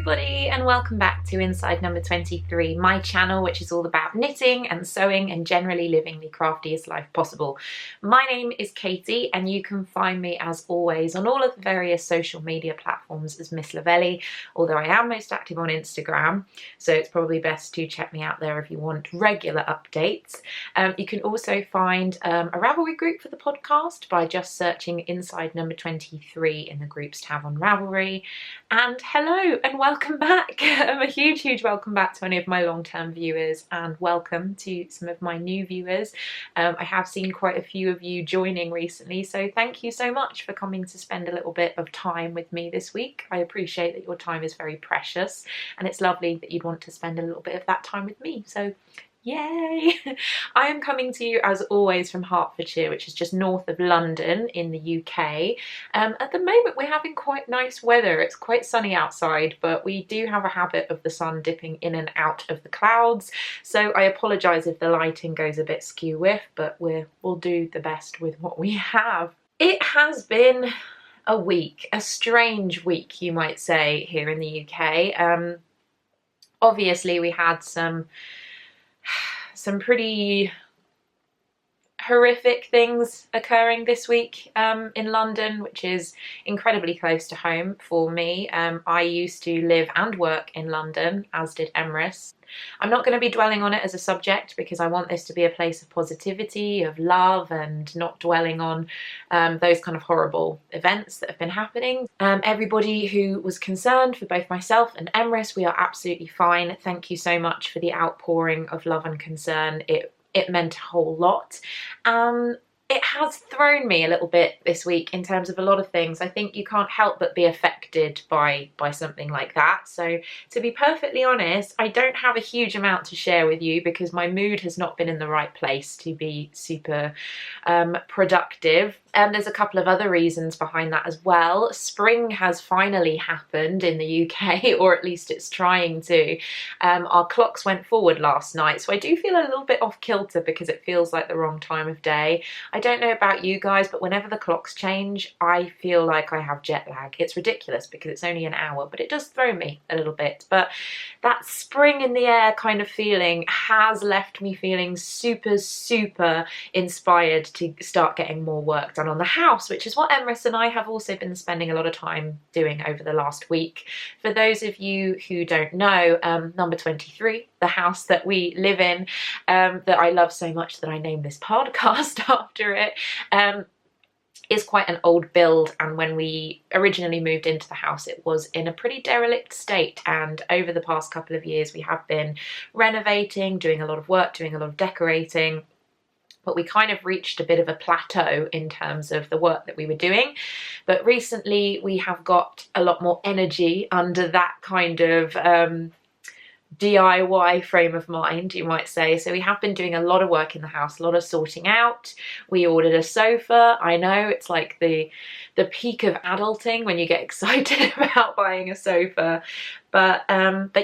everybody, and welcome back to Inside number 23, my channel which is all about knitting and sewing and generally living the craftiest life possible. My name is Katie and you can find me as always on all of the various social media platforms as Miss Lavelli, although I am most active on Instagram, so it's probably best to check me out there if you want regular updates. You can also find a Ravelry group for the podcast by just searching Inside number 23 in the groups tab on Ravelry. And hello and welcome back. A huge welcome back to any of my long-term viewers, and welcome to some of my new viewers. I have seen quite a few of you joining recently, so thank you so much for coming to spend a little bit of time with me this week. I appreciate that your time is very precious and it's lovely that you'd want to spend a little bit of that time with me, so yay! I am coming to you as always from Hertfordshire, which is just north of London in the UK. At the moment we're having quite nice weather. It's quite sunny outside, but we do have a habit of the sun dipping in and out of the clouds, so I apologise if the lighting goes a bit skew-whiff, but we'll do the best with what we have. It has been a week, a strange week you might say, here in the UK. Obviously we had some pretty horrific things occurring this week in London, which is incredibly close to home for me. I used to live and work in London, as did Emrys. I'm not going to be dwelling on it as a subject because I want this to be a place of positivity, of love, and not dwelling on those kind of horrible events that have been happening. Everybody who was concerned, for both myself and Emrys, we are absolutely fine. Thank you so much for the outpouring of love and concern. It meant a whole lot. It has thrown me a little bit this week in terms of a lot of things. I think you can't help but be affected by something like that. So to be perfectly honest, I don't have a huge amount to share with you because my mood has not been in the right place to be super productive. There's a couple of other reasons behind that as well. Spring has finally happened in the UK, or at least it's trying to. Our clocks went forward last night, so I do feel a little bit off kilter because it feels like the wrong time of day. I don't know about you guys, but whenever the clocks change, I feel like I have jet lag. It's ridiculous because it's only an hour, but it does throw me a little bit. But that spring in the air kind of feeling has left me feeling super inspired to start getting more work done on the house, which is what Emrys and I have also been spending a lot of time doing over the last week. For those of you who don't know, number 23, the house that we live in, that I love so much that I named this podcast after it, is quite an old build, and when we originally moved into the house it was in a pretty derelict state, and over the past couple of years we have been renovating, doing a lot of work, doing a lot of decorating. But we kind of reached a bit of a plateau in terms of the work that we were doing. But recently we have got a lot more energy under that kind of DIY frame of mind, you might say. So we have been doing a lot of work in the house, a lot of sorting out. We ordered a sofa. I know it's like the peak of adulting when you get excited about buying a sofa. But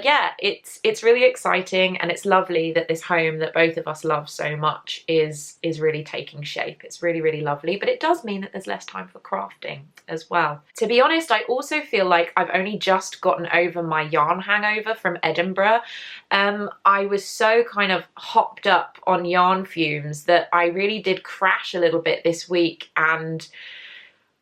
yeah, it's really exciting, and it's lovely that this home that both of us love so much is really taking shape. It's really lovely, but it does mean that there's less time for crafting as well. To be honest, I also feel like I've only just gotten over my yarn hangover from Edinburgh. I was so kind of hopped up on yarn fumes that I really did crash a little bit this week, and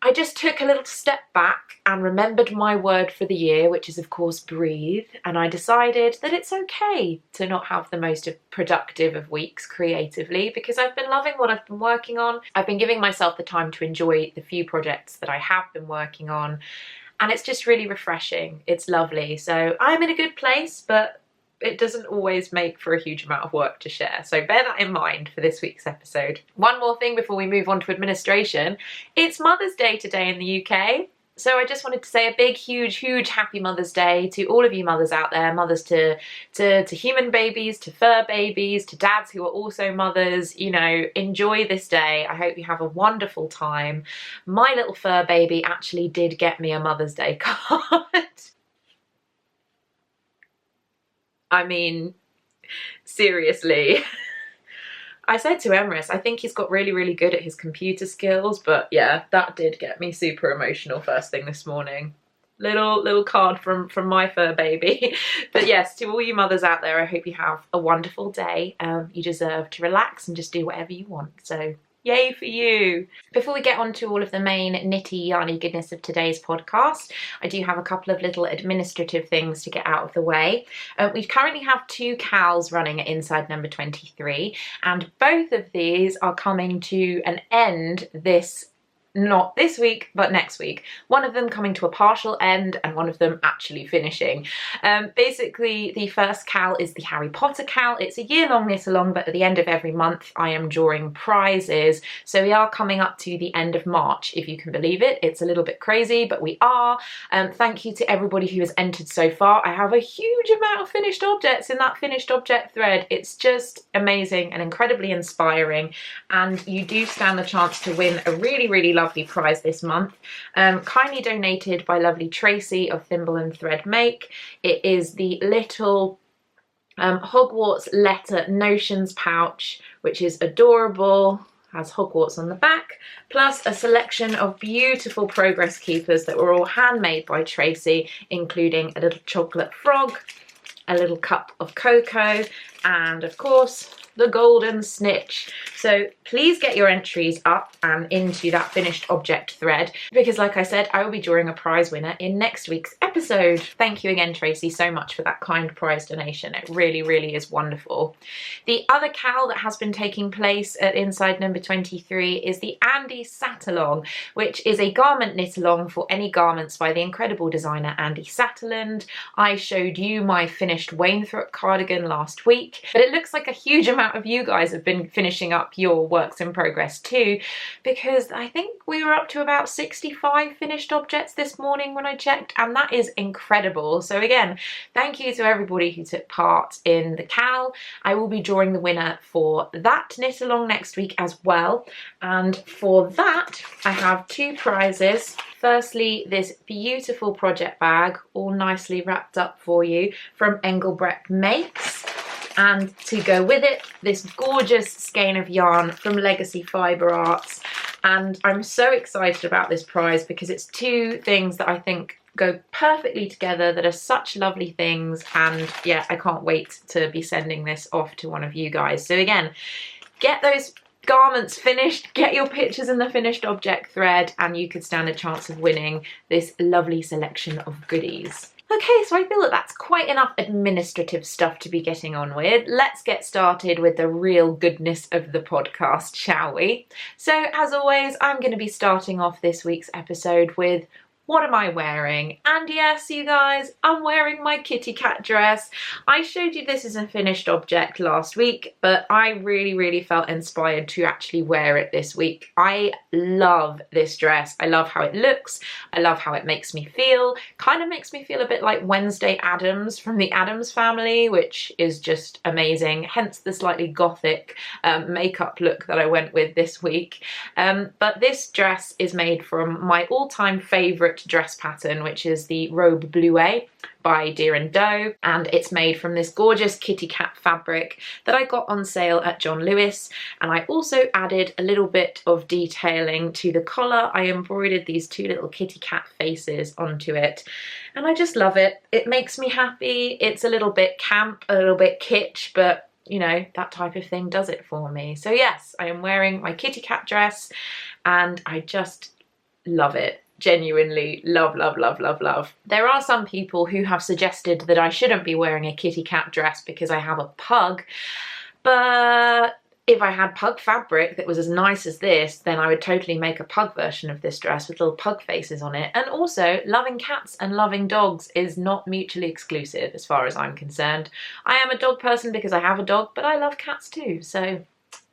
I just took a little step back and remembered my word for the year, which is of course breathe, and I decided that it's okay to not have the most productive of weeks creatively because I've been loving what I've been working on. I've been giving myself the time to enjoy the few projects that I have been working on, and it's just really refreshing. It's lovely. So I'm in a good place, but it doesn't always make for a huge amount of work to share. So bear that in mind for this week's episode. One more thing before we move on to administration. It's Mother's Day today in the UK. So I just wanted to say a big, huge happy Mother's Day to all of you mothers out there. Mothers to human babies, to fur babies, to dads who are also mothers. You know, enjoy this day. I hope you have a wonderful time. My little fur baby actually did get me a Mother's Day card. I mean, seriously. I said to Emrys, I think he's got really good at his computer skills, but yeah, that did get me super emotional first thing this morning. little card from my fur baby. But yes, to all you mothers out there, I hope you have a wonderful day. You deserve to relax and just do whatever you want. So yay for you. Before we get on to all of the main nitty yarny goodness of today's podcast, I do have a couple of little administrative things to get out of the way. We currently have 2 cals running at inside number 23, and both of these are coming to an end not this week, but next week. One of them coming to a partial end and one of them actually finishing. Basically, the first cal is the Harry Potter cal. It's a year-long knit-along, but at the end of every month I am drawing prizes. So we are coming up to the end of March, if you can believe it. It's a little bit crazy, but we are. Thank you to everybody who has entered so far. I have a huge amount of finished objects in that finished object thread. It's just amazing and incredibly inspiring, and you do stand the chance to win a really lovely prize this month, kindly donated by lovely Tracy of Thimble and Thread Make. It is the little Hogwarts letter notions pouch, which is adorable, has Hogwarts on the back, plus a selection of beautiful progress keepers that were all handmade by Tracy, including a little chocolate frog, a little cup of cocoa, and of course the golden snitch. So please get your entries up and into that finished object thread, because like I said, I will be drawing a prize winner in next week's episode. Thank you again, Tracy, so much for that kind prize donation. It really is wonderful. The other cal that has been taking place at inside number 23 is the Andy Satterlong, which is a garment knit along for any garments by the incredible designer Andy Satterland. I showed you my finished Wainthrope cardigan last week, but it looks like a huge amount of you guys have been finishing up your works in progress too, because I think we were up to about 65 finished objects this morning when I checked, and that is incredible. So again, thank you to everybody who took part in the cal. I will be drawing the winner for that knit along next week as well, and for that I have 2 prizes. Firstly, this beautiful project bag, all nicely wrapped up for you from Engelbrecht Makes. And to go with it, this gorgeous skein of yarn from Legacy Fibre Arts. And I'm so excited about this prize because it's 2 things that I think go perfectly together, that are such lovely things. And yeah, I can't wait to be sending this off to one of you guys. So again, get those garments finished, get your pictures in the finished object thread, and you could stand a chance of winning this lovely selection of goodies. Okay, so I feel that that's quite enough administrative stuff to be getting on with. Let's get started with the real goodness of the podcast, shall we? So, as always, I'm going to be starting off this week's episode with what am I wearing? And yes, you guys, I'm wearing my kitty cat dress. I showed you this as a finished object last week, but I really felt inspired to actually wear it this week. I love this dress. I love how it looks. I love how it makes me feel. Kind of makes me feel a bit like Wednesday Addams from the Addams Family, which is just amazing. Hence the slightly gothic makeup look that I went with this week. But this dress is made from my all-time favourite dress pattern, which is the Robe Beuet by Deer and Doe, and it's made from this gorgeous kitty cat fabric that I got on sale at John Lewis. And I also added a little bit of detailing to the collar. I embroidered these 2 little kitty cat faces onto it, and I just love it. It makes me happy. It's a little bit camp, a little bit kitsch, but you know, that type of thing does it for me. So yes, I am wearing my kitty cat dress and I just love it. Genuinely love. There are some people who have suggested that I shouldn't be wearing a kitty cat dress because I have a pug, but if I had pug fabric that was as nice as this, then I would totally make a pug version of this dress with little pug faces on it. And also, loving cats and loving dogs is not mutually exclusive as far as I'm concerned. I am a dog person because I have a dog, but I love cats too, so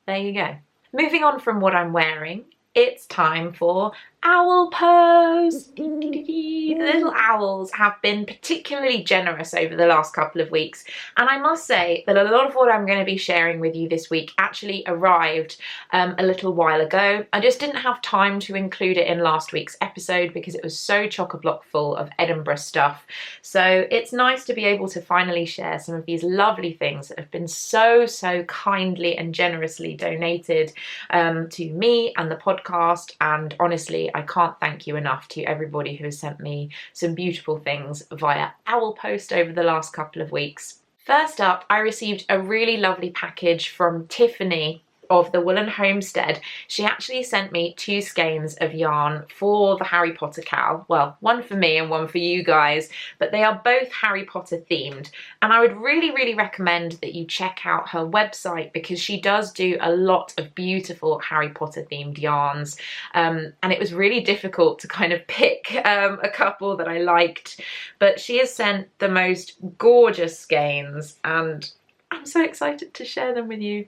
there you go. Moving on from what I'm wearing, it's time for owl pose. The little owls have been particularly generous over the last couple of weeks, and I must say that a lot of what I'm going to be sharing with you this week actually arrived a little while ago. I just didn't have time to include it in last week's episode because it was so chock-a-block full of Edinburgh stuff. So it's nice to be able to finally share some of these lovely things that have been so kindly and generously donated to me and the podcast, and honestly I can't thank you enough to everybody who has sent me some beautiful things via owl post over the last couple of weeks. First up, I received a really lovely package from Tiffany of the Woolen Homestead. She actually sent me 2 skeins of yarn for the Harry Potter cowl. Well, one for me and one for you guys, but they are both Harry Potter themed. And I would really recommend that you check out her website because she does do a lot of beautiful Harry Potter themed yarns. And it was really difficult to kind of pick a couple that I liked, but she has sent the most gorgeous skeins and I'm so excited to share them with you.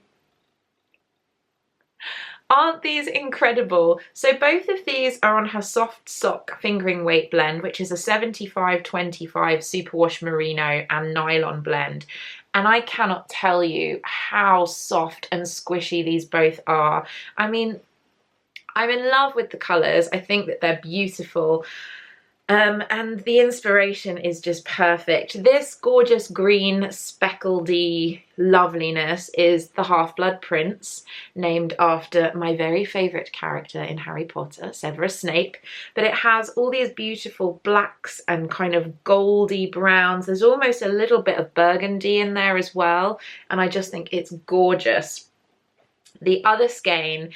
Aren't these incredible? So both of these are on her soft sock fingering weight blend, which is a 75-25 superwash merino and nylon blend. And I cannot tell you how soft and squishy these both are. I mean, I'm in love with the colours. I think that they're beautiful. And the inspiration is just perfect. This gorgeous green speckledy loveliness is the Half-Blood Prince, named after my very favourite character in Harry Potter, Severus Snape. But it has all these beautiful blacks and kind of goldy browns. There's almost a little bit of burgundy in there as well, and I just think it's gorgeous. The other skein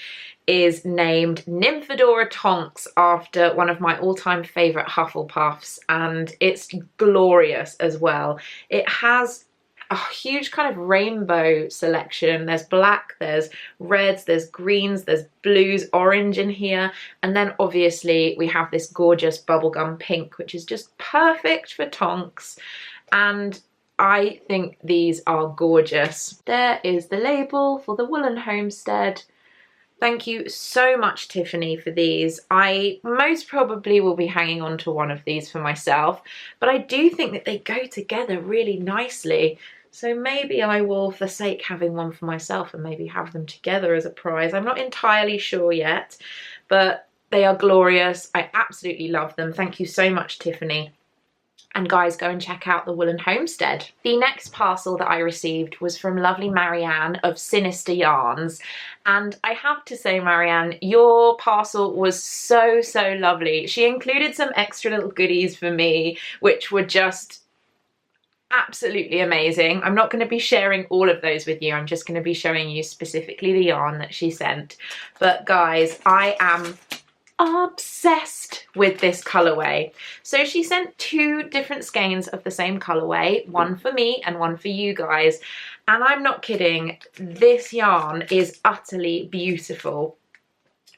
is named Nymphadora Tonks after one of my all-time favourite Hufflepuffs, and it's glorious as well. It has a huge kind of rainbow selection. There's black, there's reds, there's greens, there's blues, orange in here, and then obviously we have this gorgeous bubblegum pink, which is just perfect for Tonks, and I think these are gorgeous. There is the label for the Woolen Homestead. Thank you so much, Tiffany, for these. I most probably will be hanging on to one of these for myself, but I do think that they go together really nicely. So maybe I will forsake having one for myself and maybe have them together as a prize. I'm not entirely sure yet, but they are glorious. I absolutely love them. Thank you so much, Tiffany. And guys, go and check out the Woolen Homestead. The next parcel that I received was from lovely Marianne of Sinister Yarns. And I have to say, Marianne, your parcel was so lovely. She included some extra little goodies for me, which were just absolutely amazing. I'm not going to be sharing all of those with you. I'm just going to be showing you specifically the yarn that she sent. But guys, I am obsessed with this colorway. So she sent 2 different skeins of the same colorway, one for me and one for you guys, and I'm not kidding, this yarn is utterly beautiful.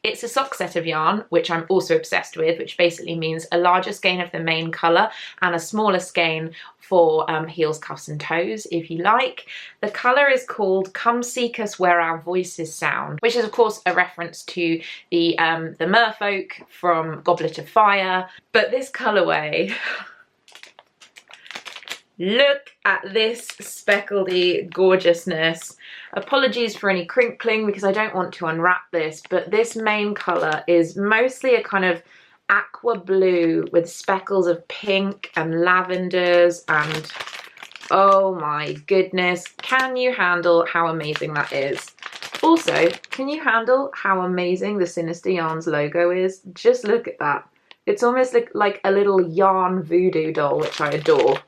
It's a sock set of yarn, which I'm also obsessed with, which basically means a larger skein of the main colour and a smaller skein for heels, cuffs and toes, if you like. The colour is called Come Seek Us Where Our Voices Sound, which is of course a reference to the merfolk from Goblet of Fire. But this colourway, look at this speckledy gorgeousness. Apologies for any crinkling because I don't want to unwrap this, but this main colour is mostly a kind of aqua blue with speckles of pink and lavenders, and oh my goodness, can you handle how amazing that is? Also, can you handle how amazing the Sinister Yarns logo is? Just look at that. It's almost like a little yarn voodoo doll, which I adore.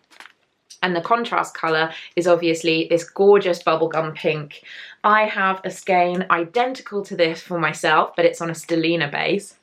And the contrast colour is obviously this gorgeous bubblegum pink. I have a skein identical to this for myself, but it's on a stellina base.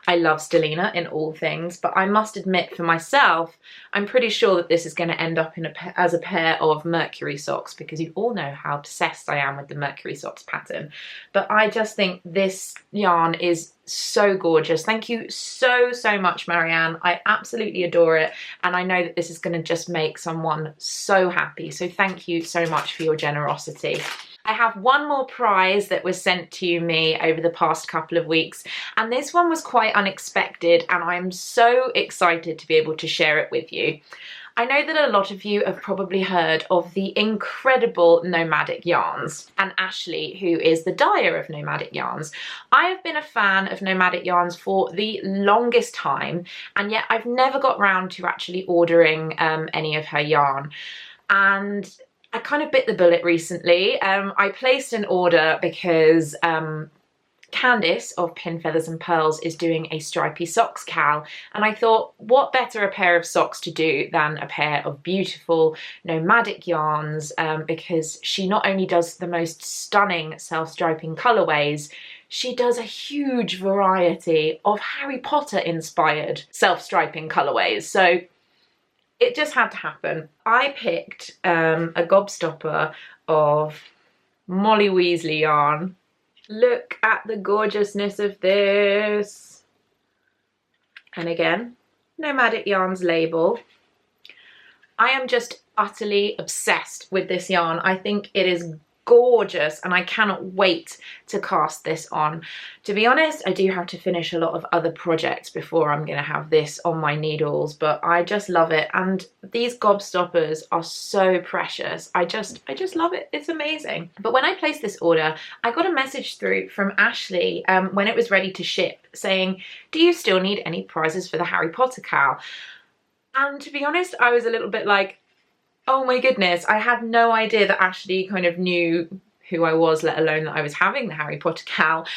I love stellina in all things, but I must admit for myself, I'm pretty sure that this is going to end up in as a pair of Mercury socks, because you all know how obsessed I am with the Mercury socks pattern. But I just think this yarn is so gorgeous. Thank you so much, Marianne. I absolutely adore it, and I know that this is going to just make someone so happy. So thank you so much for your generosity. I have one more prize that was sent to me over the past couple of weeks, and this one was quite unexpected, and I'm so excited to be able to share it with you. I know that a lot of you have probably heard of the incredible Nomadic Yarns, and Ashley, who is the dyer of Nomadic Yarns. I have been a fan of Nomadic Yarns for the longest time, and yet I've never got round to actually ordering any of her yarn. And I kind of bit the bullet recently. I placed an order because Candice of Pin Feathers and Pearls is doing a stripy socks cal, and I thought what better a pair of socks to do than a pair of beautiful nomadic yarns, because she not only does the most stunning self-striping colourways, she does a huge variety of Harry Potter inspired self-striping colourways, so it just had to happen. I picked a gobstopper of Molly Weasley yarn. Look at the gorgeousness of this. And again, Nomadic Yarns label. I am just utterly obsessed with this yarn. I think it is gorgeous and I cannot wait to cast this on. To be honest, I do have to finish a lot of other projects before I'm going to have this on my needles, but I just love it, and these gobstoppers are so precious. I just love it. It's amazing. But when I placed this order, I got a message through from Ashley when it was ready to ship saying, do you still need any prizes for the Harry Potter cal? And to be honest, I was a little bit like, oh my goodness, I had no idea that Ashley kind of knew who I was, let alone that I was having the Harry Potter cal,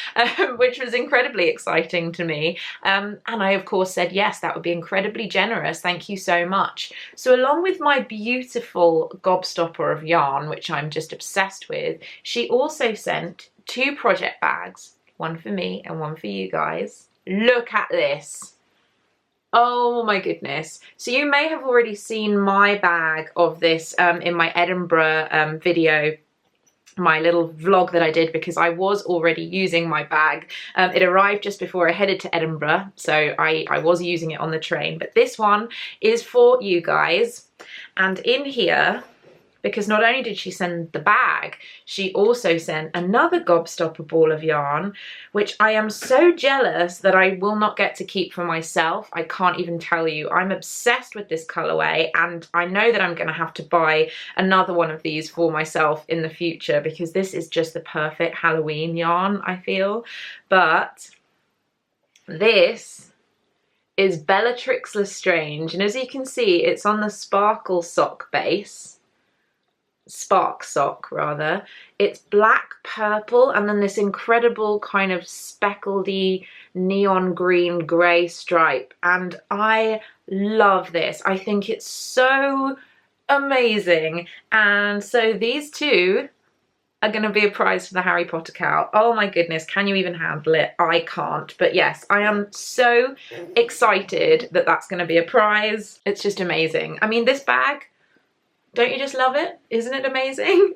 which was incredibly exciting to me. And I of course said yes, that would be incredibly generous, thank you so much. So along with my beautiful gobstopper of yarn, which I'm just obsessed with, she also sent 2 project bags, one for me and one for you guys. Look at this. Oh my goodness. So you may have already seen my bag of this in my Edinburgh video, my little vlog that I did, because I was already using my bag. It arrived just before I headed to Edinburgh, so I was using it on the train. But this one is for you guys. And in here, because not only did she send the bag, she also sent another gobstopper ball of yarn, which I am so jealous that I will not get to keep for myself. I can't even tell you. I'm obsessed with this colourway, and I know that I'm going to have to buy another one of these for myself in the future, because this is just the perfect Halloween yarn, I feel. But this is Bellatrix Lestrange, and as you can see, it's on the sparkle sock base. Spark sock rather. It's black, purple, and then this incredible kind of speckledy neon green grey stripe, and I love this. I think it's so amazing. And so these 2 are going to be a prize for the Harry Potter cal. Oh my goodness, can you even handle it? I can't. But yes, I am so excited that that's going to be a prize. It's just amazing. I mean, this bag, don't you just love it? Isn't it amazing?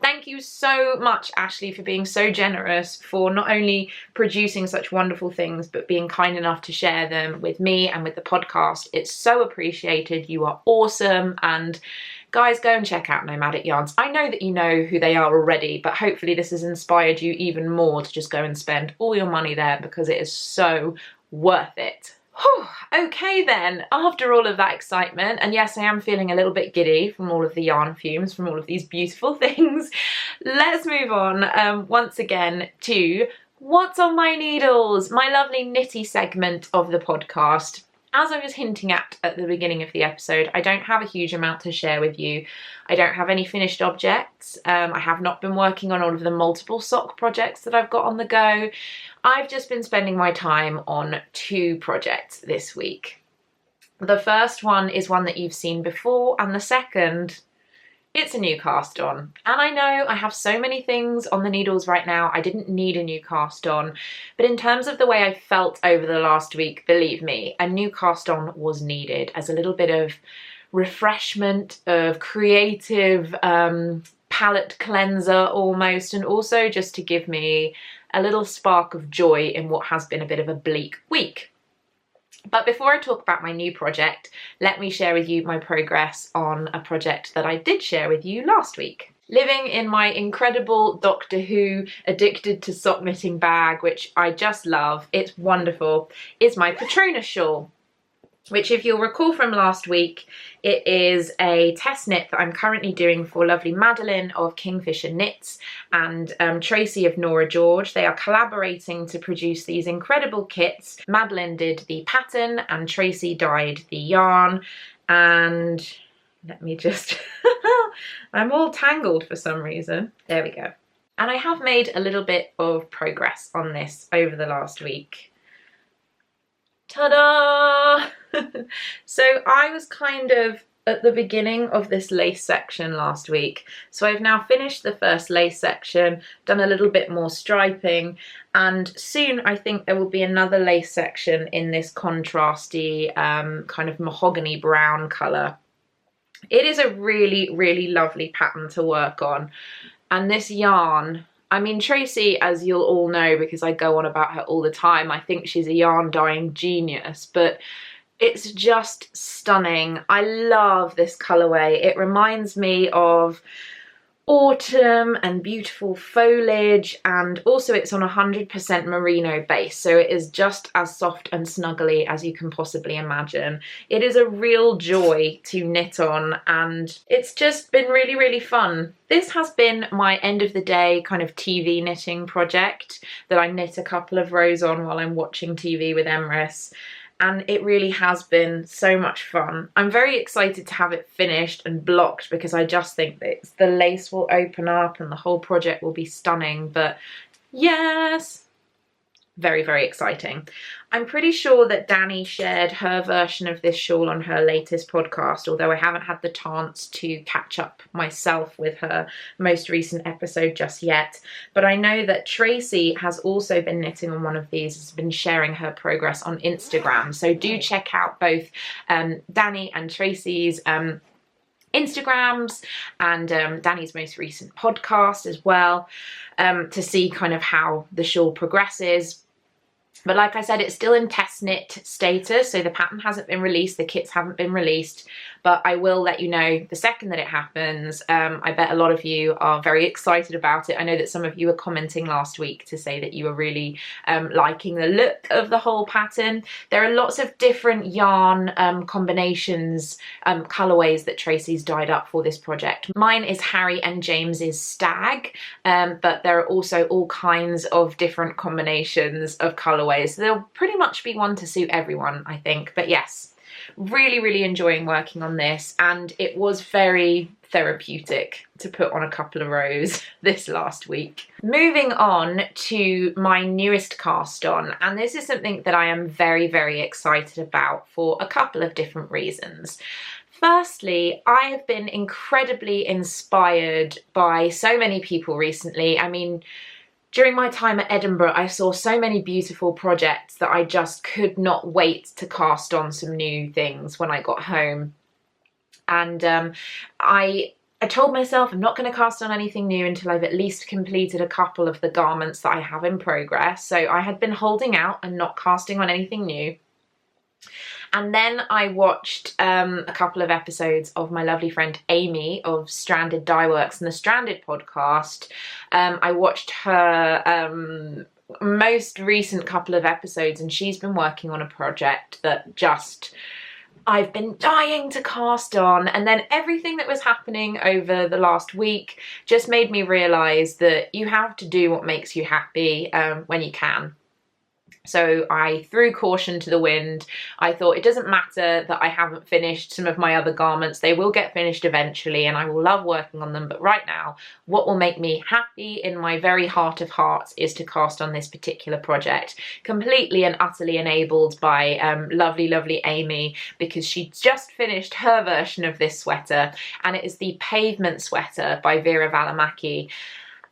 Thank you so much, Ashley, for being so generous, for not only producing such wonderful things, but being kind enough to share them with me and with the podcast. It's so appreciated. You are awesome. And guys, go and check out Nomadic Yarns. I know that you know who they are already, but hopefully this has inspired you even more to just go and spend all your money there, because it is so worth it. Whew. Okay then, after all of that excitement, and yes, I am feeling a little bit giddy from all of the yarn fumes, from all of these beautiful things, let's move on once again to what's on my needles, my lovely knitty segment of the podcast. As I was hinting at the beginning of the episode, I don't have a huge amount to share with you. I don't have any finished objects. I have not been working on all of the multiple sock projects that I've got on the go. I've just been spending my time on 2 projects this week. The first one is one that you've seen before, and the second, it's a new cast on. And I know I have so many things on the needles right now, I didn't need a new cast on, but in terms of the way I felt over the last week, believe me, a new cast on was needed as a little bit of refreshment, of creative palette cleanser almost, and also just to give me a little spark of joy in what has been a bit of a bleak week. But before I talk about my new project, let me share with you my progress on a project that I did share with you last week. Living in my incredible Doctor Who addicted to sock knitting bag, which I just love, it's wonderful, is my Patronus Shawl, which if you'll recall from last week, it is a test knit that I'm currently doing for lovely Madeleine of Kingfisher Knits and Tracy of Norah George. They are collaborating to produce these incredible kits. Madeleine did the pattern and Tracy dyed the yarn, and let me just, I'm all tangled for some reason. There we go. And I have made a little bit of progress on this over the last week. Ta-da! So I was kind of at the beginning of this lace section last week. So I've now finished the first lace section, done a little bit more striping, and soon I think there will be another lace section in this contrasty kind of mahogany brown colour. It is a really, really lovely pattern to work on. And this yarn, I mean, Tracy, as you'll all know because I go on about her all the time, I think she's a yarn dyeing genius, but it's just stunning. I love this colourway. It reminds me of autumn and beautiful foliage, and also it's on 100% merino base, so it is just as soft and snuggly as you can possibly imagine. It is a real joy to knit on, and it's just been really, really fun. This has been my end of the day kind of TV knitting project that I knit a couple of rows on while I'm watching TV with Emrys. And it really has been so much fun. I'm very excited to have it finished and blocked because I just think that the lace will open up and the whole project will be stunning. But yes, very, very exciting. I'm pretty sure that Danny shared her version of this shawl on her latest podcast, although I haven't had the chance to catch up myself with her most recent episode just yet. But I know that Tracy has also been knitting on one of these, has been sharing her progress on Instagram. So do check out both Danny and Tracy's Instagrams and Danny's most recent podcast as well, to see kind of how the shawl progresses. But like I said, it's still in test knit status, so the pattern hasn't been released, the kits haven't been released, but I will let you know the second that it happens. I bet a lot of you are very excited about it. I know that some of you were commenting last week to say that you were really liking the look of the whole pattern. There are lots of different yarn combinations, colourways that Tracy's dyed up for this project. Mine is Harry and James's Stag, but there are also all kinds of different combinations of colourways. So there'll pretty much be one to suit everyone, I think. But yes, really, really enjoying working on this, and it was very therapeutic to put on a couple of rows this last week. Moving on to my newest cast on, and this is something that I am very, very excited about for a couple of different reasons. Firstly, I have been incredibly inspired by so many people recently. I mean, during my time at Edinburgh, I saw so many beautiful projects that I just could not wait to cast on some new things when I got home. And I told myself I'm not going to cast on anything new until I've at least completed a couple of the garments that I have in progress. So I had been holding out and not casting on anything new. And then I watched a couple of episodes of my lovely friend Amy of Stranded Dyeworks and the Stranded podcast. I watched her most recent couple of episodes, and she's been working on a project that just I've been dying to cast on. And then everything that was happening over the last week just made me realise that you have to do what makes you happy when you can. So I threw caution to the wind. I thought it doesn't matter that I haven't finished some of my other garments. They will get finished eventually and I will love working on them. But right now, what will make me happy in my very heart of hearts is to cast on this particular project. Completely and utterly enabled by lovely, lovely Amy, because she just finished her version of this sweater, and it is the Pavement sweater by Veera Välimäki.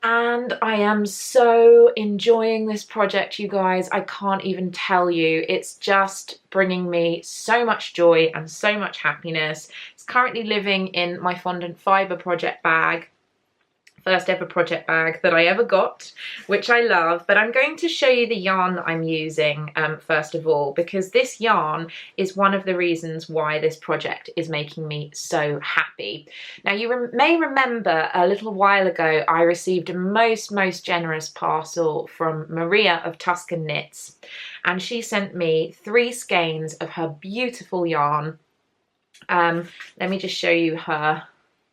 And I am so enjoying this project, you guys. I can't even tell you. It's just bringing me so much joy and so much happiness. It's currently living in my fondant fibre project bag. First ever project bag that I ever got, which I love. But I'm going to show you the yarn that I'm using first of all, because this yarn is one of the reasons why this project is making me so happy. Now you may remember a little while ago I received a most generous parcel from Maria of Tusken Knits, and she sent me 3 skeins of her beautiful yarn. Let me just show you her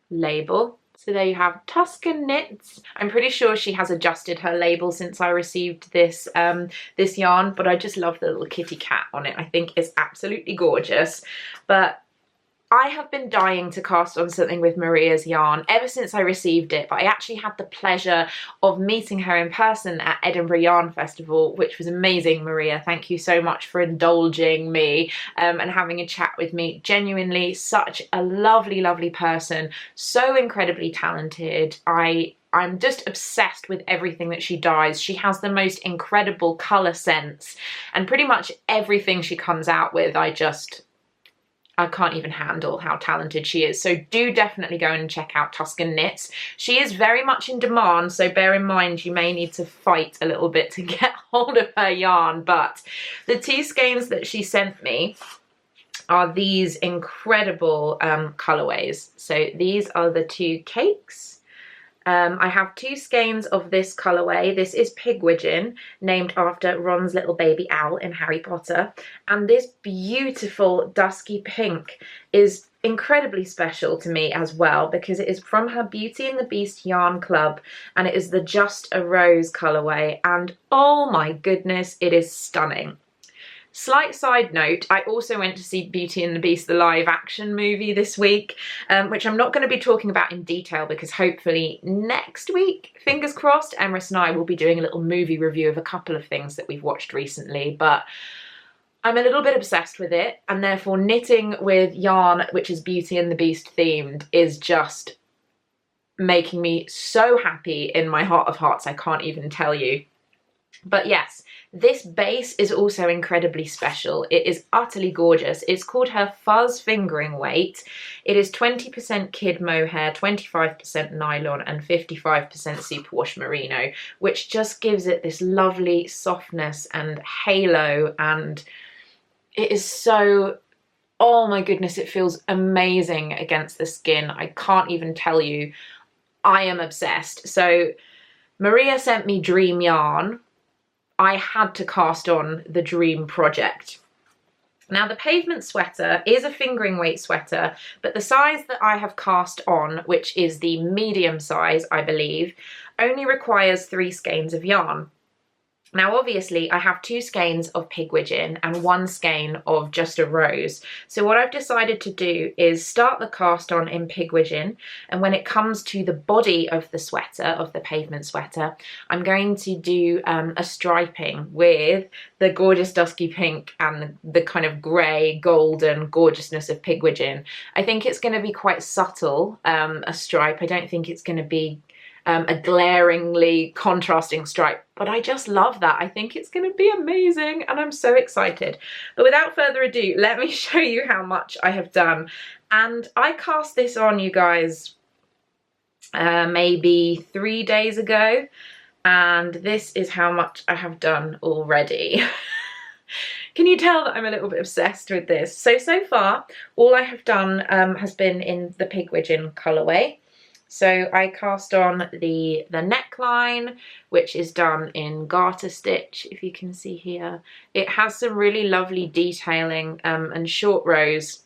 label. So there you have Tusken Knits. I'm pretty sure she has adjusted her label since I received this this yarn, but I just love the little kitty cat on it. I think it's absolutely gorgeous. But I have been dying to cast on something with Maria's yarn ever since I received it, but I actually had the pleasure of meeting her in person at Edinburgh Yarn Festival, which was amazing. Maria, thank you so much for indulging me and having a chat with me. Genuinely such a lovely, lovely person, so incredibly talented. I'm just obsessed with everything that she dyes. She has the most incredible colour sense, and pretty much everything she comes out with, I can't even handle how talented she is. So do definitely go and check out Tusken Knits. She is very much in demand, so bear in mind you may need to fight a little bit to get hold of her yarn. But the 2 skeins that she sent me are these incredible colourways. So these are the 2 cakes. I have 2 skeins of this colourway. This is Pigwidgeon, named after Ron's little baby owl in Harry Potter. And this beautiful dusky pink is incredibly special to me as well, because it is from her Beauty and the Beast yarn club, and it is the Just a Rose colourway. And oh my goodness, it is stunning. Slight side note, I also went to see Beauty and the Beast, the live action movie this week, which I'm not going to be talking about in detail because hopefully next week, fingers crossed, Emrys and I will be doing a little movie review of a couple of things that we've watched recently. But I'm a little bit obsessed with it, and therefore knitting with yarn which is Beauty and the Beast themed is just making me so happy in my heart of hearts, I can't even tell you. But yes, this base is also incredibly special. It is utterly gorgeous. It's called her Fuzz Fingering Weight. It is 20% kid mohair, 25% nylon and 55% superwash merino, which just gives it this lovely softness and halo, and it is so, oh my goodness, it feels amazing against the skin. I can't even tell you. I am obsessed. So Maria sent me Dream yarn. I had to cast on the Dream project. Now the Pavement sweater is a fingering weight sweater, but the size that I have cast on, which is the medium size, I believe, only requires 3 skeins of yarn. Now obviously I have 2 skeins of Pigwidgeon and 1 skein of Just a Rose. So what I've decided to do is start the cast on in Pigwidgeon, and when it comes to the body of the sweater, of the Pavement sweater, I'm going to do a striping with the gorgeous dusky pink and the kind of grey golden gorgeousness of Pigwidgeon. I think it's going to be quite subtle, a stripe. I don't think it's going to be a glaringly contrasting stripe, but I just love that. I think it's going to be amazing and I'm so excited. But without further ado, let me show you how much I have done. And I cast this on, you guys, maybe 3 days ago, and this is how much I have done already. Can you tell that I'm a little bit obsessed with this? So far, all I have done has been in the Pigwidgeon colourway. So I cast on the neckline, which is done in garter stitch, if you can see here. It has some really lovely detailing and short rows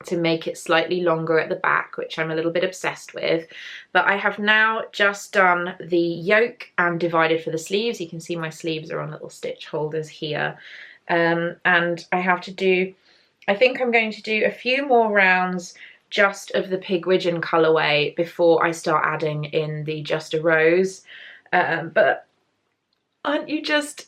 to make it slightly longer at the back, which I'm a little bit obsessed with. But I have now just done the yoke and divided for the sleeves. You can see my sleeves are on little stitch holders here. And I have to do, I think I'm going to do a few more rounds just of the Pigwidgeon colourway before I start adding in the Just a Rose. But aren't you just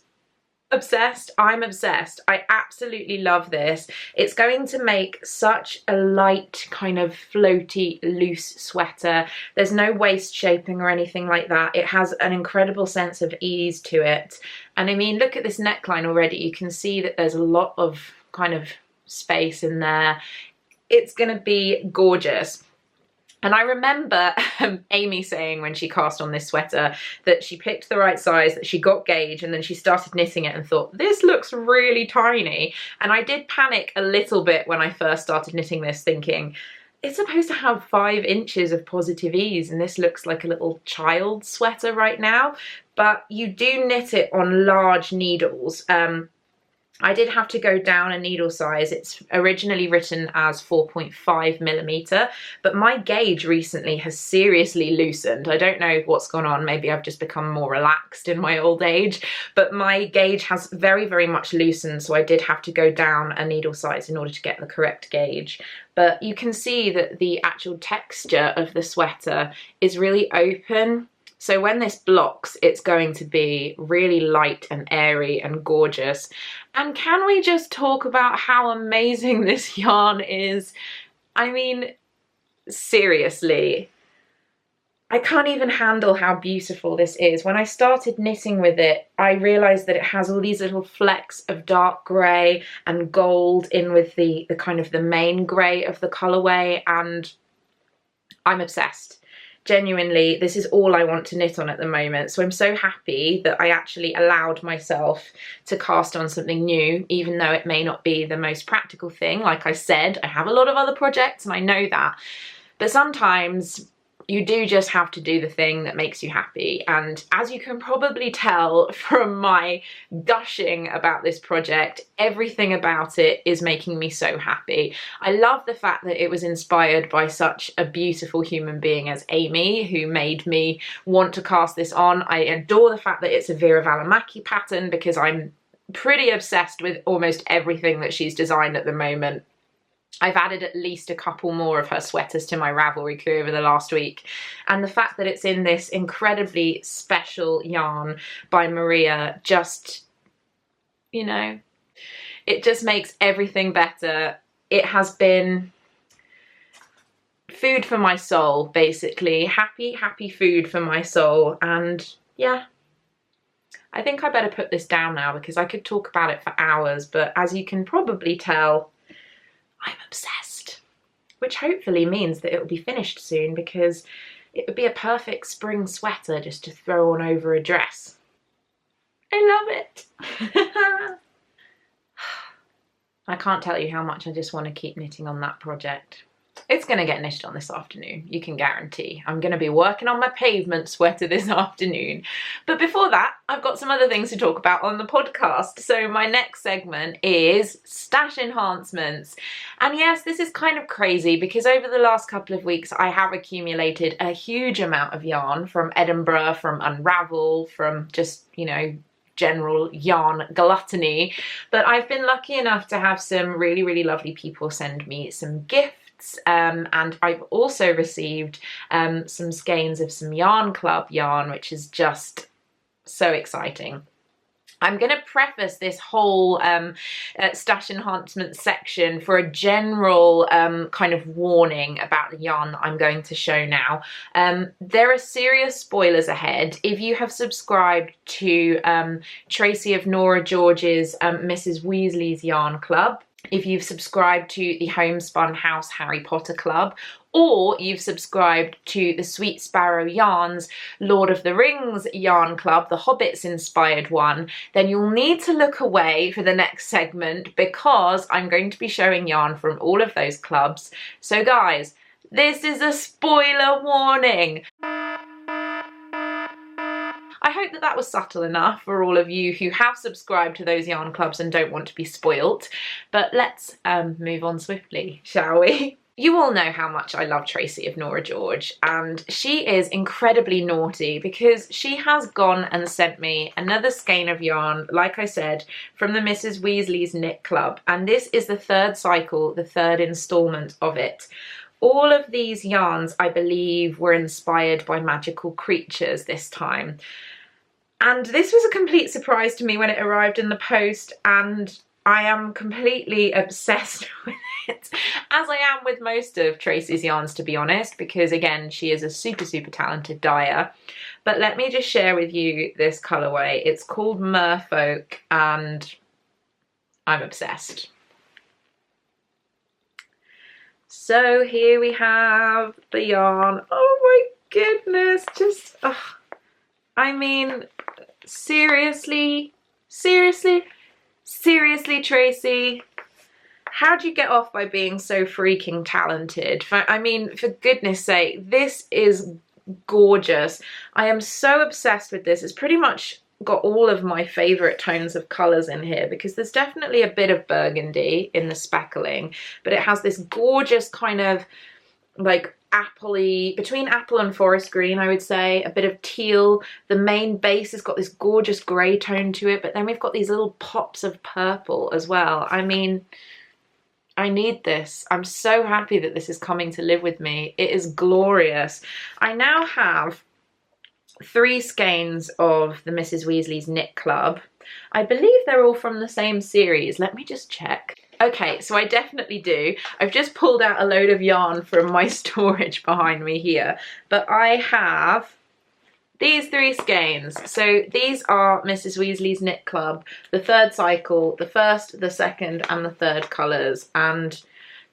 obsessed? I'm obsessed. I absolutely love this. It's going to make such a light, kind of floaty, loose sweater. There's no waist shaping or anything like that. It has an incredible sense of ease to it. And I mean, look at this neckline already. You can see that there's a lot of kind of space in there. It's going to be gorgeous. And I remember Amy saying when she cast on this sweater that she picked the right size, that she got gauge, and then she started knitting it and thought, this looks really tiny. And I did panic a little bit when I first started knitting this, thinking, it's supposed to have 5 inches of positive ease, and this looks like a little child sweater right now. But you do knit it on large needles. I did have to go down a needle size. It's originally written as 4.5mm, but my gauge recently has seriously loosened. I don't know what's gone on. Maybe I've just become more relaxed in my old age, but my gauge has very, very much loosened, so I did have to go down a needle size in order to get the correct gauge. But you can see that the actual texture of the sweater is really open. So when this blocks, it's going to be really light and airy and gorgeous. And can we just talk about how amazing this yarn is? I mean, seriously, I can't even handle how beautiful this is. When I started knitting with it, I realized that it has all these little flecks of dark grey and gold in with the kind of the main grey of the colourway, and I'm obsessed. Genuinely, this is all I want to knit on at the moment, so I'm so happy that I actually allowed myself to cast on something new, even though it may not be the most practical thing. Like I said, I have a lot of other projects and I know that, but sometimes you do just have to do the thing that makes you happy. And as you can probably tell from my gushing about this project, everything about it is making me so happy. I love the fact that it was inspired by such a beautiful human being as Amy, who made me want to cast this on. I adore the fact that it's a Veera Välimäki pattern, because I'm pretty obsessed with almost everything that she's designed at the moment. I've added at least a couple more of her sweaters to my Ravelry crew over the last week, and the fact that it's in this incredibly special yarn by Maria just, you know, it just makes everything better. It has been food for my soul, basically. Happy, happy food for my soul. And yeah, I think I better put this down now because I could talk about it for hours, but as you can probably tell, I'm obsessed, which hopefully means that it will be finished soon, because it would be a perfect spring sweater just to throw on over a dress. I love it. I can't tell you how much I just want to keep knitting on that project. It's going to get knitted on this afternoon, you can guarantee. I'm going to be working on my Pavement sweater this afternoon. But before that, I've got some other things to talk about on the podcast. So my next segment is stash enhancements. And yes, this is kind of crazy because over the last couple of weeks, I have accumulated a huge amount of yarn from Edinburgh, from Unravel, from just, you know, general yarn gluttony. But I've been lucky enough to have some really, really lovely people send me some gifts. And I've also received some skeins of some Yarn Club yarn, which is just so exciting. I'm going to preface this whole stash enhancement section for a general kind of warning about the yarn that I'm going to show now. There are serious spoilers ahead. If you have subscribed to Tracy of Norah George's Mrs. Weasley's Yarn Club, if you've subscribed to the Homespun House Harry Potter Club, or you've subscribed to the Sweet Sparrow Yarns Lord of the Rings Yarn Club, the Hobbits inspired one, then you'll need to look away for the next segment because I'm going to be showing yarn from all of those clubs. So guys, this is a spoiler warning. I hope that that was subtle enough for all of you who have subscribed to those yarn clubs and don't want to be spoilt. But let's move on swiftly, shall we? You all know how much I love Tracy of Norah George, and she is incredibly naughty because she has gone and sent me another skein of yarn, like I said, from the Mrs. Weasley's Knit Club, and this is the third cycle, the third instalment of it. All of these yarns, I believe, were inspired by magical creatures this time. And this was a complete surprise to me when it arrived in the post, and I am completely obsessed with it, as I am with most of Tracy's yarns, to be honest, because again, she is a super, super talented dyer. But let me just share with you this colourway. It's called Merfolk, and I'm obsessed. So here we have the yarn. Oh my goodness, just, I mean, seriously, Tracy, how'd you get off by being so freaking talented? I mean, for goodness sake, this is gorgeous. I am so obsessed with this. It's pretty much got all of my favourite tones of colours in here, because there's definitely a bit of burgundy in the speckling, but it has this gorgeous kind of like appley, between apple and forest green, I would say, a bit of teal. The main base has got this gorgeous grey tone to it, but then we've got these little pops of purple as well. I mean, I need this. I'm so happy that this is coming to live with me. It is glorious. I now have 3 skeins of the Mrs. Weasley's Knit Club. I believe they're all from the same series. Let me just check. Okay, so I definitely do. I've just pulled out a load of yarn from my storage behind me here, but I have these 3 skeins. So these are Mrs. Weasley's Knit Club, the 3rd cycle, the 1st, the 2nd and the 3rd colours, and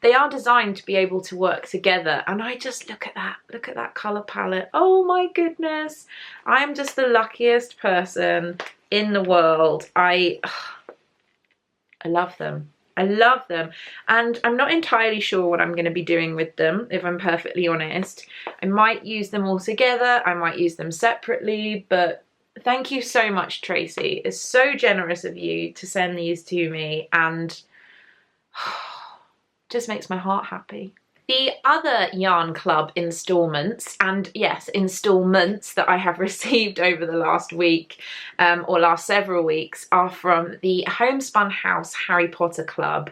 they are designed to be able to work together. And I just look at that colour palette. Oh my goodness, I'm just the luckiest person in the world. I love them. I love them, and I'm not entirely sure what I'm going to be doing with them, if I'm perfectly honest. I might use them all together, I might use them separately, but thank you so much, Tracy. It's so generous of you to send these to me, and just makes my heart happy. The other Yarn Club instalments, and yes, instalments that I have received over the last week, or last several weeks, are from the Homespun House Harry Potter Club.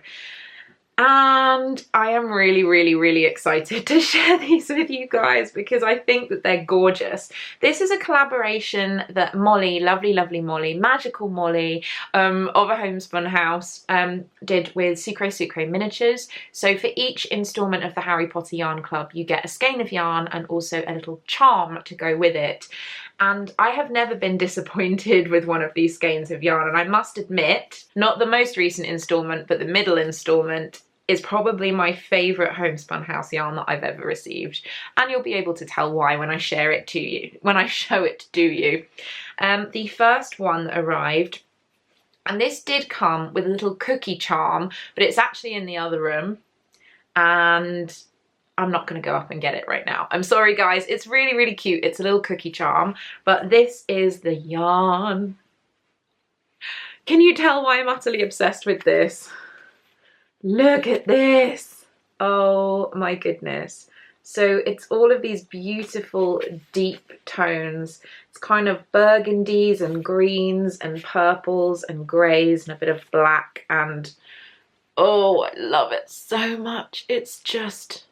And I am really excited to share these with you guys, because I think that they're gorgeous. This is a collaboration that Molly, lovely Molly, magical Molly, of a Homespun House, did with Sucre Miniatures. So for each instalment of the Harry Potter Yarn Club, you get a skein of yarn and also a little charm to go with it. And I have never been disappointed with one of these skeins of yarn, and I must admit, not the most recent instalment, but the middle instalment is probably my favourite Homespun House yarn that I've ever received, and you'll be able to tell why when I share it to you, when I show it to you. The first one that arrived, and this did come with a little cookie charm, but it's actually in the other room, and I'm not going to go up and get it right now. I'm sorry guys, it's really cute. It's a little cookie charm, but this is the yarn. Can you tell why I'm utterly obsessed with this? Look at this. Oh my goodness. So it's all of these beautiful deep tones. It's kind of burgundies and greens and purples and greys and a bit of black, and oh, I love it so much. It's just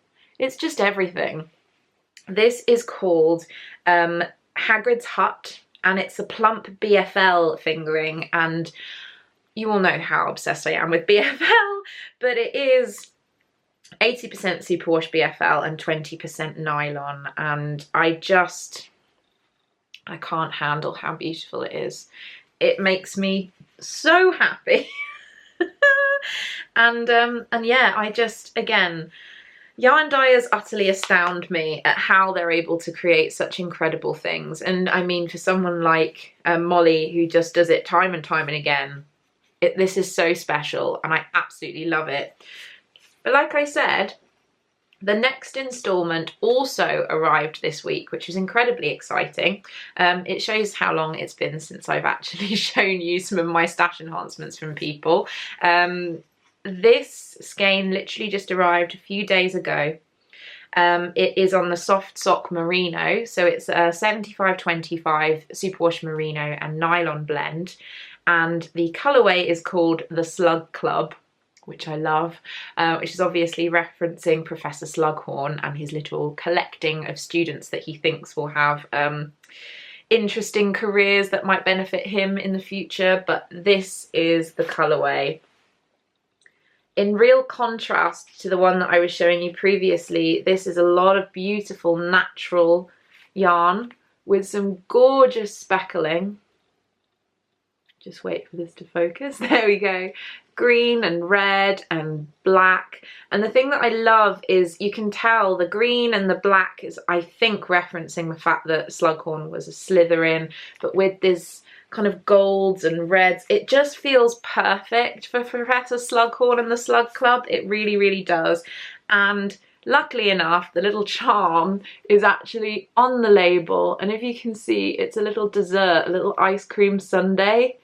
everything. This is called Hagrid's Hut, and it's a plump BFL fingering, and you all know how obsessed I am with BFL, but it is 80% superwash BFL and 20% nylon, and I can't handle how beautiful it is. It makes me so happy. and yeah, I just, again, yarn dyers utterly astound me at how they're able to create such incredible things. And I mean, for someone like Molly, who just does it time and time and again, this is so special, and I absolutely love it. But like I said, the next instalment also arrived this week, which is incredibly exciting. It shows how long it's been since I've actually shown you some of my stash enhancements from people. This skein literally just arrived a few days ago. It is on the soft sock merino, so it's a 75-25 superwash merino and nylon blend, and the colourway is called the Slug Club, which I love, which is obviously referencing Professor Slughorn and his little collecting of students that he thinks will have interesting careers that might benefit him in the future. But this is the colourway. In real contrast to the one that I was showing you previously, this is a lot of beautiful natural yarn with some gorgeous speckling. Just wait for this to focus. There we go. Green and red and black. And the thing that I love is you can tell the green and the black is, I think, referencing the fact that Slughorn was a Slytherin, but with this kind of golds and reds, it just feels perfect for Professor Slughorn and the Slug Club. It really does. And luckily enough, the little charm is actually on the label, and if you can see, it's a little dessert, a little ice cream sundae,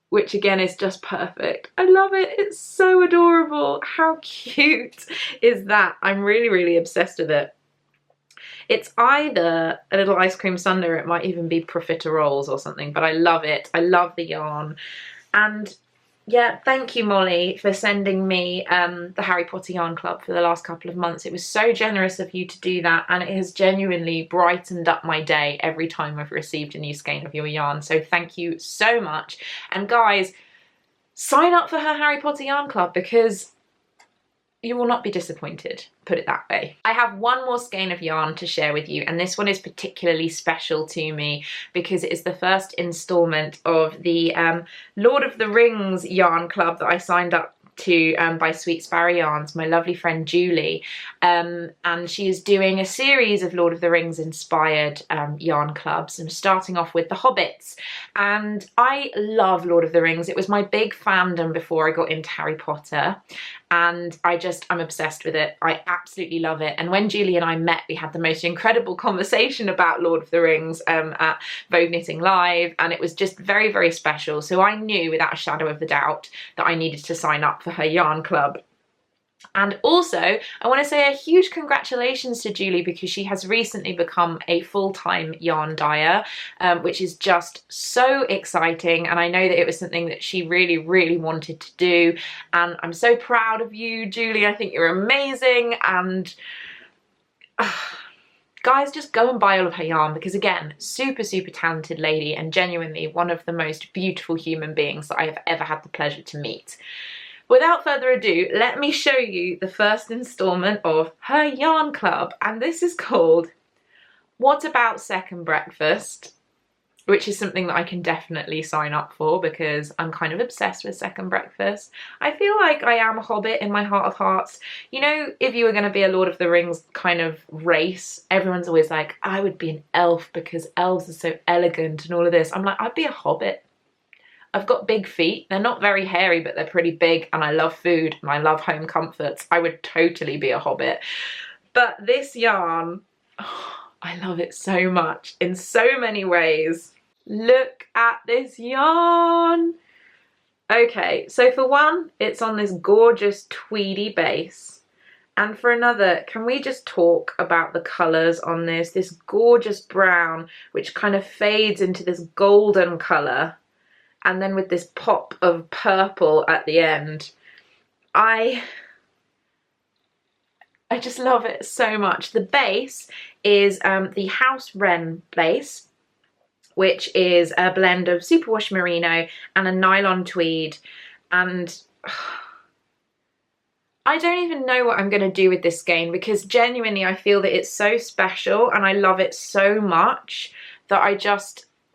which again is just perfect. I love it. It's so adorable. How cute is that? I'm really, really obsessed with it. It's either a little ice cream sundae or it might even be profiteroles or something, but I love it. I love the yarn. And yeah, thank you, Molly, for sending me the Harry Potter Yarn Club for the last couple of months. It was so generous of you to do that, and it has genuinely brightened up my day every time I've received a new skein of your yarn. So thank you so much. And guys, sign up for her Harry Potter Yarn Club because you will not be disappointed, put it that way. I have one more skein of yarn to share with you, and this one is particularly special to me because it is the first instalment of the Lord of the Rings yarn club that I signed up to by Sweet Sparrow Yarns, my lovely friend Julie, and she is doing a series of Lord of the Rings inspired yarn clubs, and starting off with the Hobbits. And I love Lord of the Rings. It was my big fandom before I got into Harry Potter, and I'm obsessed with it. I absolutely love it. And when Julie and I met, we had the most incredible conversation about Lord of the Rings at Vogue Knitting Live, and it was just very, very special. So I knew without a shadow of a doubt that I needed to sign up for her yarn club. And also, I want to say a huge congratulations to Julie because she has recently become a full-time yarn dyer, which is just so exciting. And I know that it was something that she really, really wanted to do. And I'm so proud of you, Julie. I think you're amazing. And guys, just go and buy all of her yarn because, again, super, super talented lady and genuinely one of the most beautiful human beings that I have ever had the pleasure to meet. Without further ado, let me show you the first instalment of her yarn club, and this is called What About Second Breakfast, which is something that I can definitely sign up for because I'm kind of obsessed with Second Breakfast. I feel like I am a hobbit in my heart of hearts. You know, if you were going to be a Lord of the Rings kind of race, everyone's always like, I would be an elf because elves are so elegant and all of this. I'm like, I'd be a hobbit. I've got big feet. They're not very hairy, but they're pretty big, and I love food and I love home comforts. I would totally be a hobbit. But this yarn, oh, I love it so much in so many ways. Look at this yarn. Okay, so for one, it's on this gorgeous tweedy base. And for another, can we just talk about the colours on this? This gorgeous brown, which kind of fades into this golden colour. And then with this pop of purple at the end. I just love it so much. The base is the House Wren base, which is a blend of superwash merino and a nylon tweed. And I don't even know what I'm going to do with this skein because genuinely I feel that it's so special and I love it so much that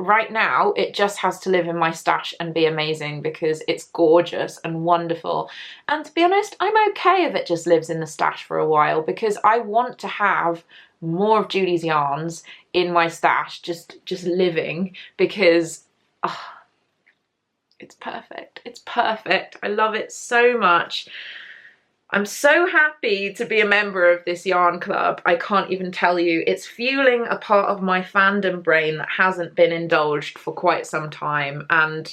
right now, it just has to live in my stash and be amazing because it's gorgeous and wonderful. And to be honest, I'm okay if it just lives in the stash for a while because I want to have more of Julie's yarns in my stash, just living because it's perfect. It's perfect. I love it so much. I'm so happy to be a member of this yarn club. I can't even tell you. It's fueling a part of my fandom brain that hasn't been indulged for quite some time, and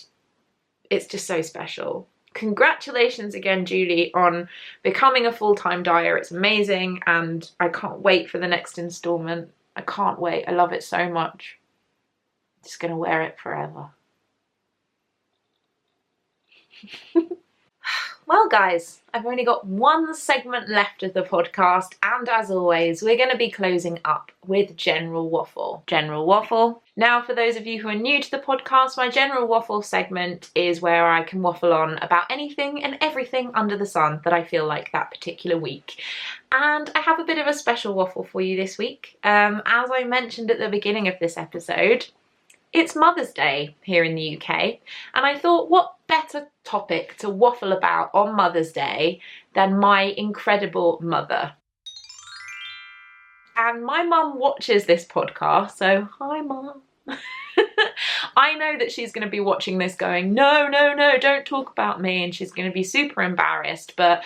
it's just so special. Congratulations again, Julie, on becoming a full-time dyer. It's amazing, and I can't wait for the next instalment. I can't wait. I love it so much. I'm just gonna wear it forever. Well guys, I've only got one segment left of the podcast, and as always, we're going to be closing up with General Waffle. General Waffle. Now, for those of you who are new to the podcast, my General Waffle segment is where I can waffle on about anything and everything under the sun that I feel like that particular week. And I have a bit of a special waffle for you this week. As I mentioned at the beginning of this episode, it's Mother's Day here in the UK, and I thought what better topic to waffle about on Mother's Day than my incredible mother. And my mum watches this podcast, so hi Mum. I know that she's going to be watching this going, no, no, no, don't talk about me, and she's going to be super embarrassed, but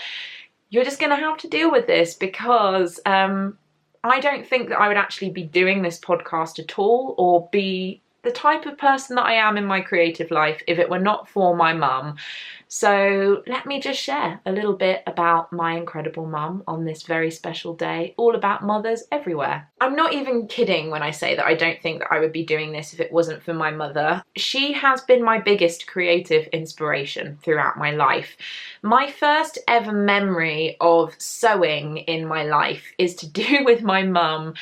you're just gonna have to deal with this, because I don't think that I would actually be doing this podcast at all, or be the type of person that I am in my creative life, if it were not for my mum. So let me just share a little bit about my incredible mum on this very special day, all about mothers everywhere. I'm not even kidding when I say that I don't think that I would be doing this if it wasn't for my mother. She has been my biggest creative inspiration throughout my life. My first ever memory of sewing in my life is to do with my mum,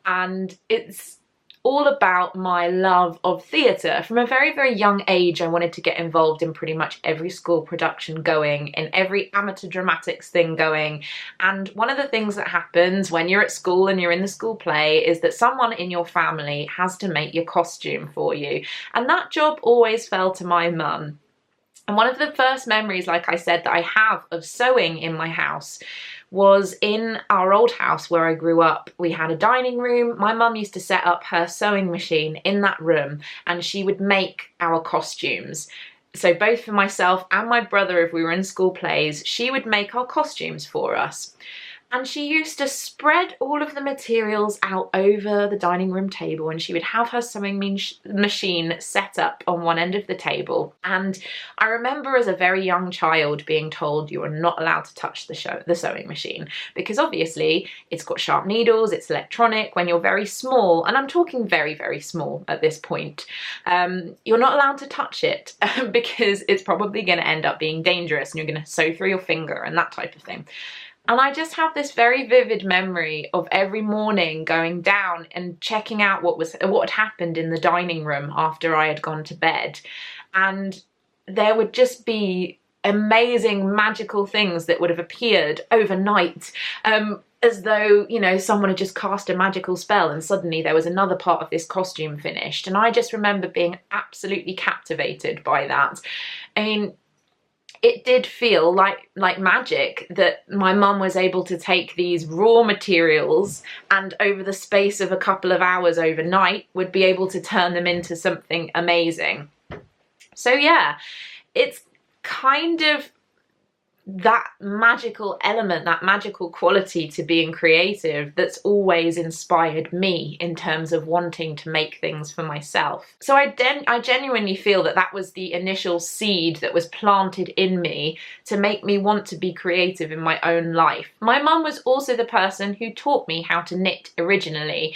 and it's all about my love of theatre. From a very, very young age, I wanted to get involved in pretty much every school production going, in every amateur dramatics thing going. And one of the things that happens when you're at school and you're in the school play is that someone in your family has to make your costume for you. And that job always fell to my mum. And one of the first memories, like I said, that I have of sewing in my house was in our old house where I grew up. We had a dining room. My mum used to set up her sewing machine in that room, and she would make our costumes. So both for myself and my brother, if we were in school plays, she would make our costumes for us. And she used to spread all of the materials out over the dining room table, and she would have her sewing machine set up on one end of the table. And I remember as a very young child being told you are not allowed to touch the sewing machine, because obviously it's got sharp needles, it's electronic. When you're very small, and I'm talking very, very small at this point, you're not allowed to touch it because it's probably going to end up being dangerous and you're going to sew through your finger and that type of thing. And I just have this very vivid memory of every morning going down and checking out what had happened in the dining room after I had gone to bed. And there would just be amazing magical things that would have appeared overnight, as though, you know, someone had just cast a magical spell and suddenly there was another part of this costume finished. And I just remember being absolutely captivated by that. I mean, it did feel like magic that my mum was able to take these raw materials and over the space of a couple of hours overnight would be able to turn them into something amazing. So yeah, it's kind of that magical element, that magical quality to being creative that's always inspired me in terms of wanting to make things for myself. So I genuinely feel that that was the initial seed that was planted in me to make me want to be creative in my own life. My mum was also the person who taught me how to knit originally.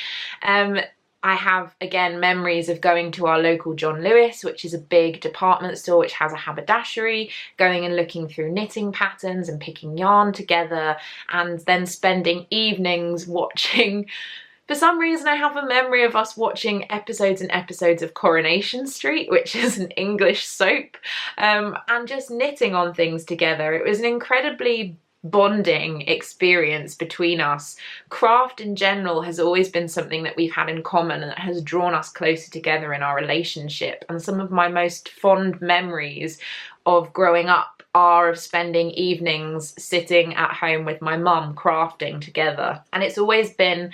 I have, again, memories of going to our local John Lewis, which is a big department store which has a haberdashery, going and looking through knitting patterns and picking yarn together, and then spending evenings watching. For some reason, I have a memory of us watching episodes and episodes of Coronation Street, which is an English soap, and just knitting on things together. It was an incredibly bonding experience between us. Craft in general has always been something that we've had in common and that has drawn us closer together in our relationship. And some of my most fond memories of growing up are of spending evenings sitting at home with my mum crafting together. And it's always been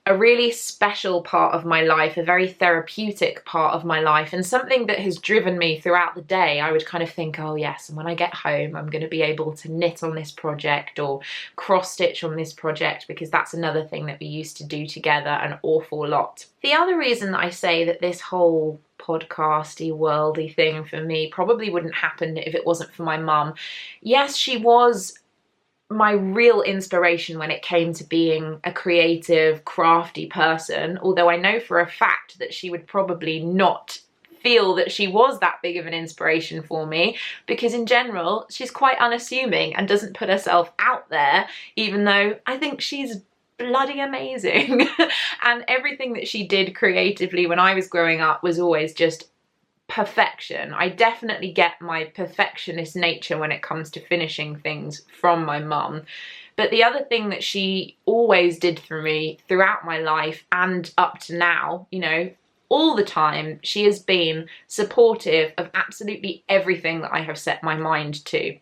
a really special part of my life, a very therapeutic part of my life, and something that has driven me throughout the day. I would kind of think, oh yes, and when I get home I'm going to be able to knit on this project or cross stitch on this project, because that's another thing that we used to do together an awful lot. The other reason that I say that this whole podcasty worldy thing for me probably wouldn't happen if it wasn't for my mum. Yes, she was my real inspiration when it came to being a creative, crafty person, although I know for a fact that she would probably not feel that she was that big of an inspiration for me, because in general she's quite unassuming and doesn't put herself out there, even though I think she's bloody amazing. And everything that she did creatively when I was growing up was always just perfection. I definitely get my perfectionist nature when it comes to finishing things from my mum. But the other thing that she always did for me throughout my life and up to now, you know, all the time, she has been supportive of absolutely everything that I have set my mind to.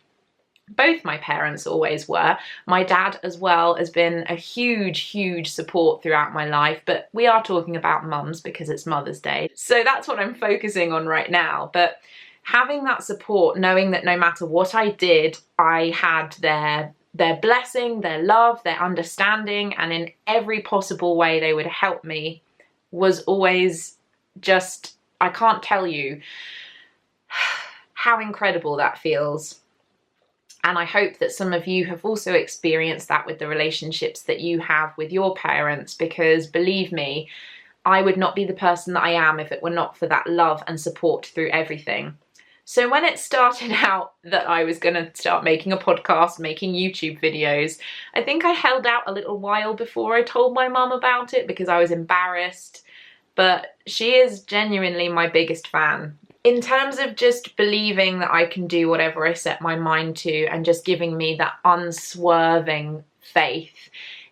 Both my parents always were. My dad as well has been a huge, huge support throughout my life, but we are talking about mums because it's Mother's Day. So that's what I'm focusing on right now. But having that support, knowing that no matter what I did, I had their their blessing, their love, their understanding, and in every possible way they would help me was always just, I can't tell you how incredible that feels. And I hope that some of you have also experienced that with the relationships that you have with your parents, because believe me, I would not be the person that I am if it were not for that love and support through everything. So when it started out that I was going to start making a podcast, making YouTube videos, I think I held out a little while before I told my mum about it because I was embarrassed. But she is genuinely my biggest fan. In terms of just believing that I can do whatever I set my mind to and just giving me that unswerving faith,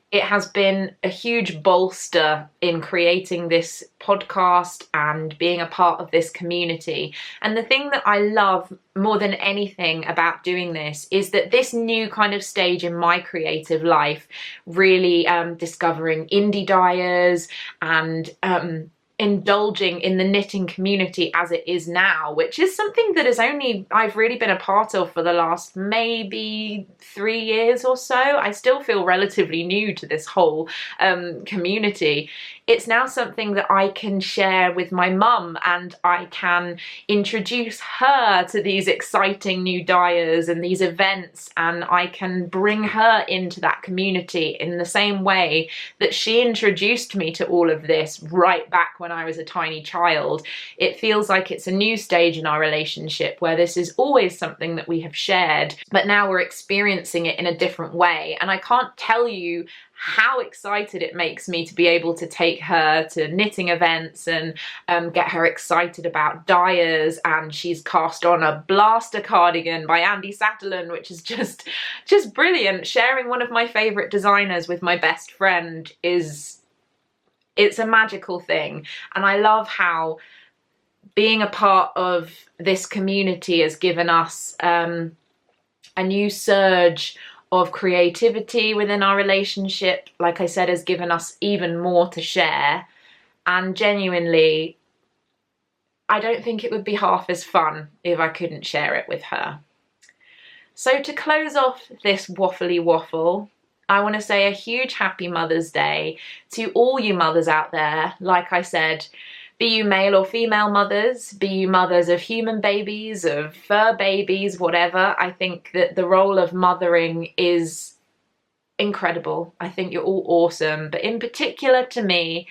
it has been a huge bolster in creating this podcast and being a part of this community. And the thing that I love more than anything about doing this is that this new kind of stage in my creative life, really discovering indie dyers and indulging in the knitting community as it is now, which is something that I've really been a part of for the last maybe 3 years or so. I still feel relatively new to this whole community. It's now something that I can share with my mum, and I can introduce her to these exciting new dyers and these events, and I can bring her into that community in the same way that she introduced me to all of this right back when I was a tiny child. It feels like it's a new stage in our relationship where this is always something that we have shared, but now we're experiencing it in a different way. And I can't tell you how excited it makes me to be able to take her to knitting events and get her excited about dyers. And she's cast on a blaster cardigan by Andy Satterlund, which is just brilliant. Sharing one of my favorite designers with my best friend it's a magical thing. And I love how being a part of this community has given us a new surge of creativity within our relationship. Like I said, has given us even more to share. And genuinely, I don't think it would be half as fun if I couldn't share it with her. So to close off this waffly waffle, I want to say a huge happy Mother's Day to all you mothers out there. Like I said, be you male or female mothers, be you mothers of human babies, of fur babies, whatever. I think that the role of mothering is incredible. I think you're all awesome. But in particular to me,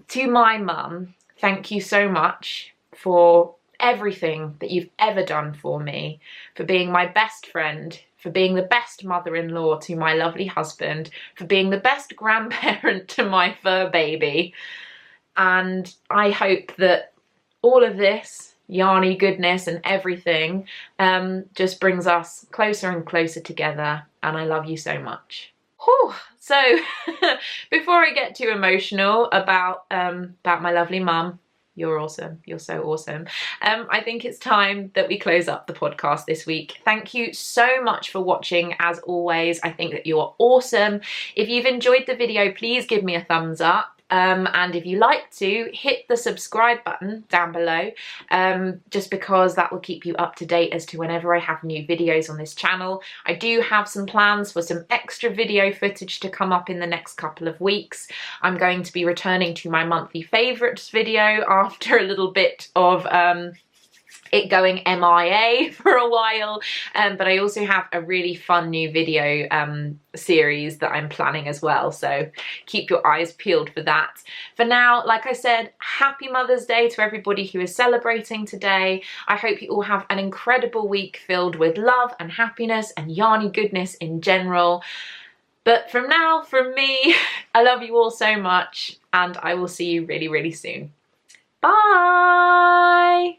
to my mum, thank you so much for everything that you've ever done for me, for being my best friend, for being the best mother-in-law to my lovely husband, for being the best grandparent to my fur baby. And I hope that all of this yarny goodness and everything just brings us closer and closer together. And I love you so much. Whew. So before I get too emotional about my lovely mum, you're awesome. You're so awesome. I think it's time that we close up the podcast this week. Thank you so much for watching. As always, I think that you are awesome. If you've enjoyed the video, please give me a thumbs up. And if you like to, hit the subscribe button down below, just because that will keep you up to date as to whenever I have new videos on this channel. I do have some plans for some extra video footage to come up in the next couple of weeks. I'm going to be returning to my monthly favourites video after a little bit of it going MIA for a while, but I also have a really fun new video series that I'm planning as well, so keep your eyes peeled for that. For now, like I said, happy Mother's Day to everybody who is celebrating today. I hope you all have an incredible week filled with love and happiness and yarny goodness in general. But from now, from me, I love you all so much, and I will see you really, really soon. Bye!